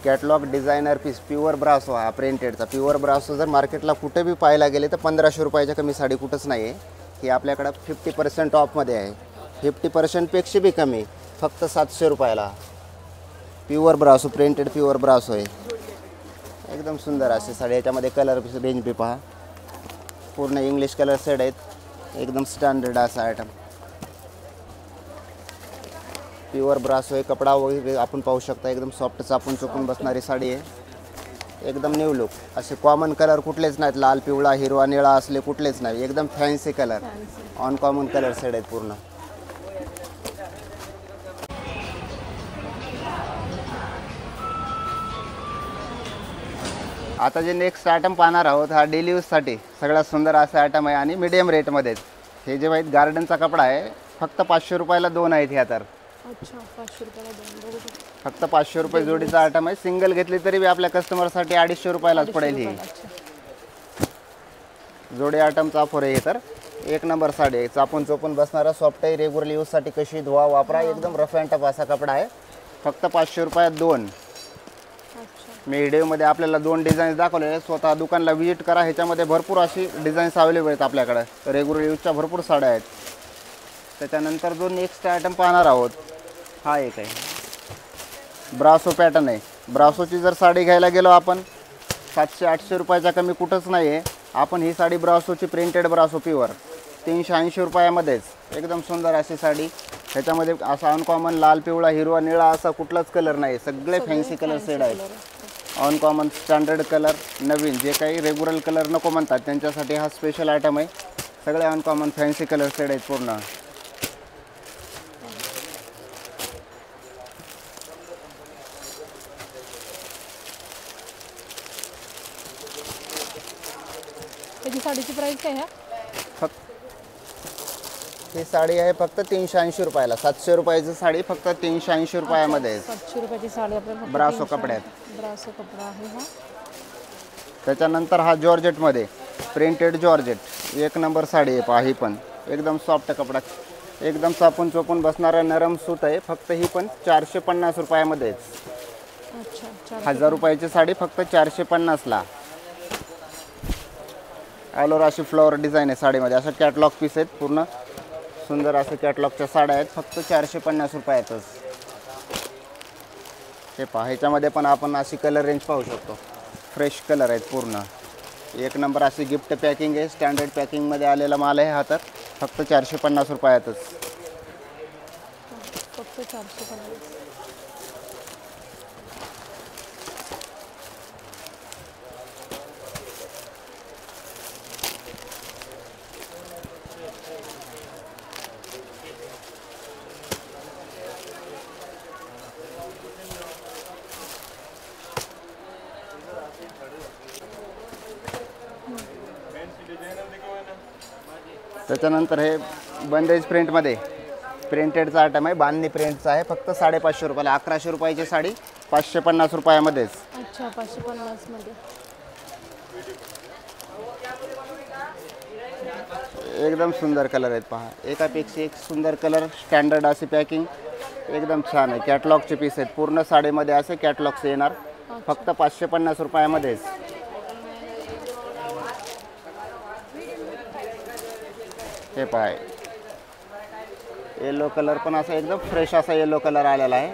Catalogue designer piece pure ब्रासो हा प्रिंटेडचा pure ब्रासो जर मार्केटला कुठे बी पाहायला गेले तर 1500 रुपयाच्या कमी साडी कुठंच नाही आहे. ही आपल्याकडं 50% ऑफमध्ये आहे. 50%पेक्षा बी कमी फक्त 700 रुपयाला प्युअर ब्रासो प्रिंटेड प्युअर ब्रासो आहे. एकदम सुंदर असे साडी. याच्यामध्ये कलर रेंज बी पहा पूर्ण इंग्लिश कलर सेट आहेत. एकदम स्टँडर्ड असा आयटम प्युअर ब्रासो आहे. कपडा वगैरे आपण पाहू शकता एकदम सॉफ्ट चापून चुकून बसणारी साडी आहे. एकदम न्यू लुक. असे कॉमन कलर कुठलेच नाहीत. लाल पिवळा हिरवा निळा असले कुठलेच नाही. एकदम fancy colour uncommon colour set आहेत पूर्ण. आता जे नेक्स्ट आयटम पाहणार आहोत हा डेली यूजसाठी सगळ्यात सुंदर असा आयटम आहे आणि मीडियम रेटमध्येच. हे जे आहेत गार्डनचा कपडा आहे. फक्त 500 रुपयाला 2 आहेत ह्या. तर अच्छा 500 रुपयाला 2 फक्त 500 रुपये जोडीचा आयटम आहे. सिंगल घेतली तरी बी आपल्या कस्टमरसाठी 250 रुपयालाच पडेल. ही जोडी आयटमचा ऑफर आहे. तर एक नंबर साडी आहे. चापून चोपून बसणारा सॉफ्ट आहे. रेग्युलर यूजसाठी कशी धुवा वापरा. एकदम रफ अँड टफ असा कपडा आहे. फक्त 500 रुपयात 2. मी व्हिडिओमध्ये आपल्याला 2 डिझाईन्स दाखवलेले आहेत. स्वतः दुकानला व्हिजिट करा. ह्याच्यामध्ये भरपूर अशी डिझाईन्स अवेलेबल आहेत आपल्याकडे. रेग्युलर यूजच्या भरपूर साड्या आहेत. त्याच्यानंतर जो नेक्स्ट आयटम पाहणार आहोत हा एक आहे ब्रासो पॅटर्न आहे. ब्रासोची जर साडी घ्यायला गेलो आपण 700-800 रुपयाच्या कमी कुठंच नाही आहे. आपण ही साडी ब्रासोची प्रिंटेड ब्रासो प्युअर 380 रुपयामध्येच एकदम सुंदर अशी साडी. ह्याच्यामध्ये असा अनकॉमन लाल पिवळा हिरवा निळा असा कुठलाच कलर नाही. सगळे फॅन्सी कलर सेट आहेत. अनकॉमन स्टँडर्ड कलर नवीन जे काही रेग्युलर कलर नको म्हणतात त्यांच्यासाठी हा स्पेशल आयटम आहे. सगळे अनकॉमन फॅन्सी कलर सेट आहेत पूर्ण. त्याची साडीची प्राइस काय आहे? ही साडी आहे फक्त 380 रुपयाला. 700 रुपयाची साडी फक्त 380 रुपयामध्ये. 700 रुपयाची साडी आपल्याला ब्रासो कपड्यात. ब्रासो कपडा आहे हा. त्याच्यानंतर हा जॉर्जेटमध्ये प्रिंटेड जॉर्जेट एक नंबर साडी आहे. पहा ही पण एकदम सॉफ्ट कपडा एकदम चापून चोपून बसणारा नरम सूत आहे. फक्त ही पण 450 रुपयामध्येच. अच्छा 1000 रुपयाची साडी फक्त 450ला. ऑल ओव्हर अशी फ्लॉवर डिझाईन आहे साडीमध्ये. अशा कॅटलॉग पीस आहेत पूर्ण सुंदर असे कॅटलॉगच्या साड्या आहेत. फक्त 450 रुपयातच. हे पहा ह्याच्यामध्ये पण आपण अशी कलर रेंज पाहू शकतो. फ्रेश कलर आहेत पूर्ण. एक नंबर अशी गिफ्ट पॅकिंग आहे. स्टँडर्ड पॅकिंगमध्ये आलेला माल आहे हा. तर फक्त 450 रुपयातच. फक्त 450. त्याच्यानंतर हे बंदेज प्रिंटमध्ये प्रिंटेडचा आयटम आहे. बांधणी प्रिंटचा आहे. फक्त 550 रुपयाला. 1100 रुपयाची साडी 550 रुपयामध्येच. अच्छा 550 मध्ये. एकदम सुंदर कलर आहेत पहा. एकापेक्षा एक सुंदर कलर. स्टँडर्ड अशी पॅकिंग एकदम छान आहे. कॅटलॉगचे पीस आहेत पूर्ण साडीमध्ये. असे कॅटलॉग्स येणार फक्त 550 रुपयामध्येच. हे पहा येलो कलर पण असा एकदम फ्रेश असा येलो कलर आलेला आहे.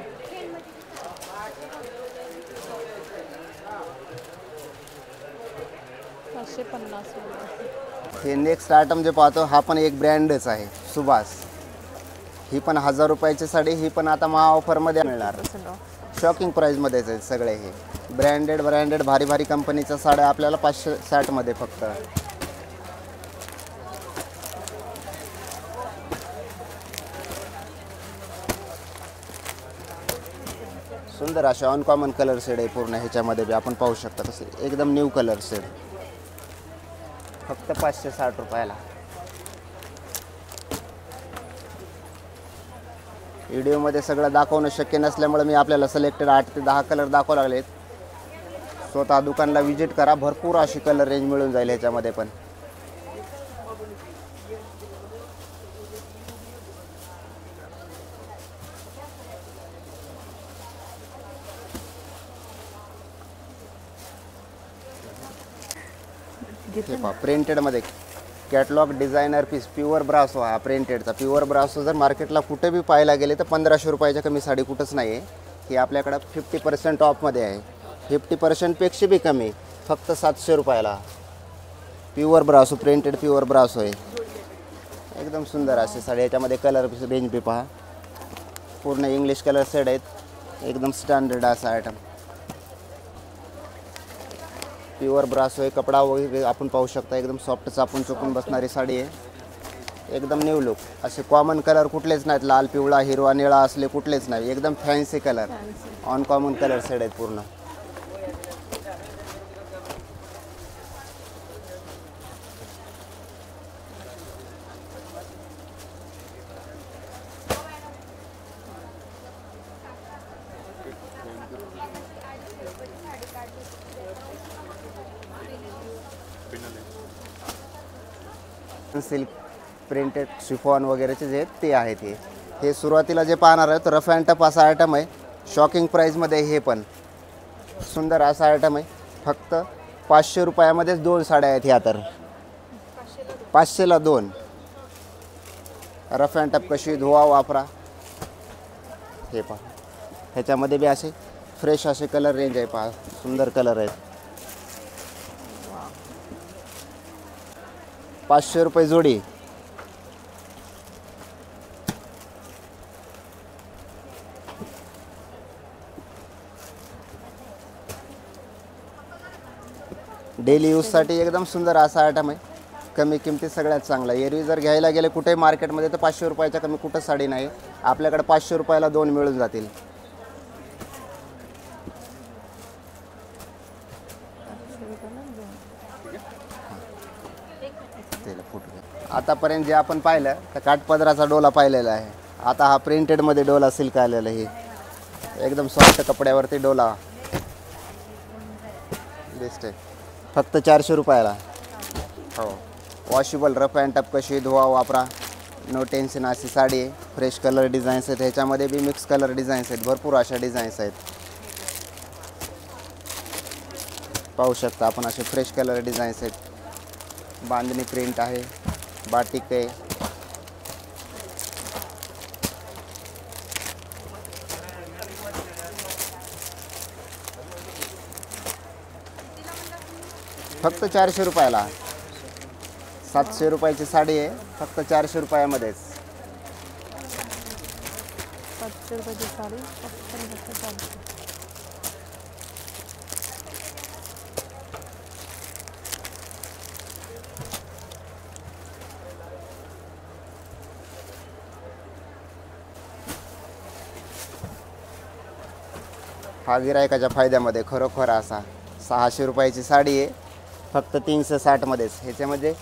हे नेक्स्ट आयटम जे पाहतो हा पण एक ब्रँडच आहे सुभाष. ही पण 1000 रुपयाची साडी. ही पण आता महा ऑफरमध्ये मिळणार. शॉकिंग प्राईजमध्येच आहेत सगळे. हे ब्रँडेड भारी भारी कंपनीच्या साड्या आपल्याला 560 मध्ये फक्त. सुंदर असे अनकॉमन कलर शेड आहे पूर्ण. ह्याच्यामध्ये बी आपण पाहू शकता तसे एकदम न्यू कलर शेड फक्त 560 रुपयाला. व्हिडिओमध्ये सगळं दाखवणं शक्य नसल्यामुळे मी आपल्याला सिलेक्टेड 8 ते 10 कलर दाखवू लागलेत. स्वतः दुकानला व्हिजिट करा. भरपूर अशी कलर रेंज मिळून जाईल ह्याच्यामध्ये पण. हे पहा प्रिंटेडमध्ये कॅटलॉग डिझायनर पीस प्युअर ब्रासो हा प्रिंटेडचा प्युअर ब्रासो जर मार्केटला कुठे बी पाहायला गेले तर 1500 रुपयाच्या कमी साडी कुठंच नाही आहे. ही आपल्याकडं 50% ऑफमध्ये आहे. 50%पेक्षा बी कमी फक्त 700 रुपयाला प्युअर ब्रासो प्रिंटेड प्युअर ब्रासो आहे. एकदम सुंदर असे साडी. याच्यामध्ये कलर रेंज बी पहा पूर्ण इंग्लिश कलर सेट आहेत. एकदम स्टँडर्ड असा आयटम प्युअर ब्रासो आहे. कपडा वगैरे आपण पाहू शकता एकदम सॉफ्ट चापून चोपून बसणारी साडी आहे. एकदम न्यू लुक. असे कॉमन कलर कुठलेच नाहीत. लाल पिवळा हिरवा निळा असले कुठलेच नाही. एकदम fancy colour on common colour set आहेत पूर्ण. सिल्क प्रिंटेड शिफॉन वगैरेचे जे आहेत ते आहेत. हे सुरुवातीला जे पाहणार आहेत रफ अँड टफ असा आयटम आहे. शॉकिंग प्राईजमध्ये हे पण सुंदर असा आयटम आहे. फक्त 500 रुपयामध्येच 2 साड्या आहेत. ह्या तर 500ला 2. रफ अँड टफ कशी धुवा वापरा. हे पहा ह्याच्यामध्ये बी असे फ्रेश असे कलर रेंज आहे. पहा सुंदर कलर आहेत. 500 रुपये जोडी. डेली यूजसाठी एकदम सुंदर असा आयटम आहे. कमी किमतीत सगळ्यात चांगला. एरवी जर घ्यायला गेले कुठे मार्केटमध्ये तर 500 रुपयाच्या कमी कुठं साडी नाही. आपल्याकडे 500 रुपयाला 2 मिळून जातील. आतापर्यंत जे आपण पाहिलं तर काठपदराचा डोला पाहिलेला आहे. आता हा प्रिंटेडमध्ये डोला सिल्क आलेला आहे. एकदम सॉफ्ट कपड्यावरती डोला बेस्ट आहे. फक्त 400 रुपयाला. हो वॉशेबल रफ अँड टफ कशी धुवा वापरा नो टेन्शन अशी साडी आहे. फ्रेश कलर डिझाईन्स आहेत. ह्याच्यामध्ये बी मिक्स कलर डिझाईन्स आहेत. भरपूर अशा डिझाईन्स आहेत. पाहू शकता आपण असे फ्रेश कलर डिझाईन्स आहेत. बांधणी प्रिंट आहे. बाटिक आहे. फक्त 400 रुपयाला. 700 रुपयाची साडी आहे. फक्त 400 रुपयामध्येच. 700 रुपयाची साडी फक्त 400. हा गिरायकाच्या फायद्यामध्ये खरोखर असा 600 रुपयाची साडी आहे. फक्त 360मध्येच. ह्याच्यामध्ये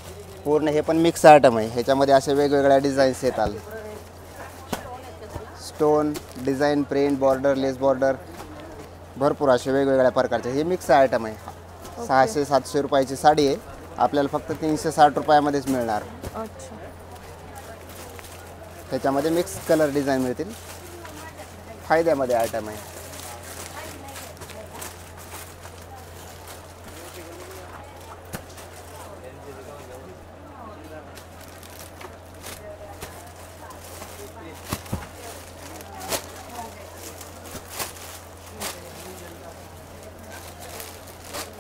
पूर्ण हे पण मिक्स आयटम आहे. ह्याच्यामध्ये असे वेगवेगळ्या डिझाईन्स येतात. स्टोन डिझाईन प्रिंट बॉर्डर लेस बॉर्डर भरपूर असे वेगवेगळ्या प्रकारचे हे मिक्स आयटम आहे. 600-700 रुपयाची साडी आहे. आपल्याला फक्त 360 रुपयामध्येच मिळणार. अच्छा. ह्याच्यामध्ये मिक्स कलर डिझाईन मिळतील. फायद्यामध्ये आयटम आहे.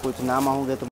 कुछ नाम होंगे तो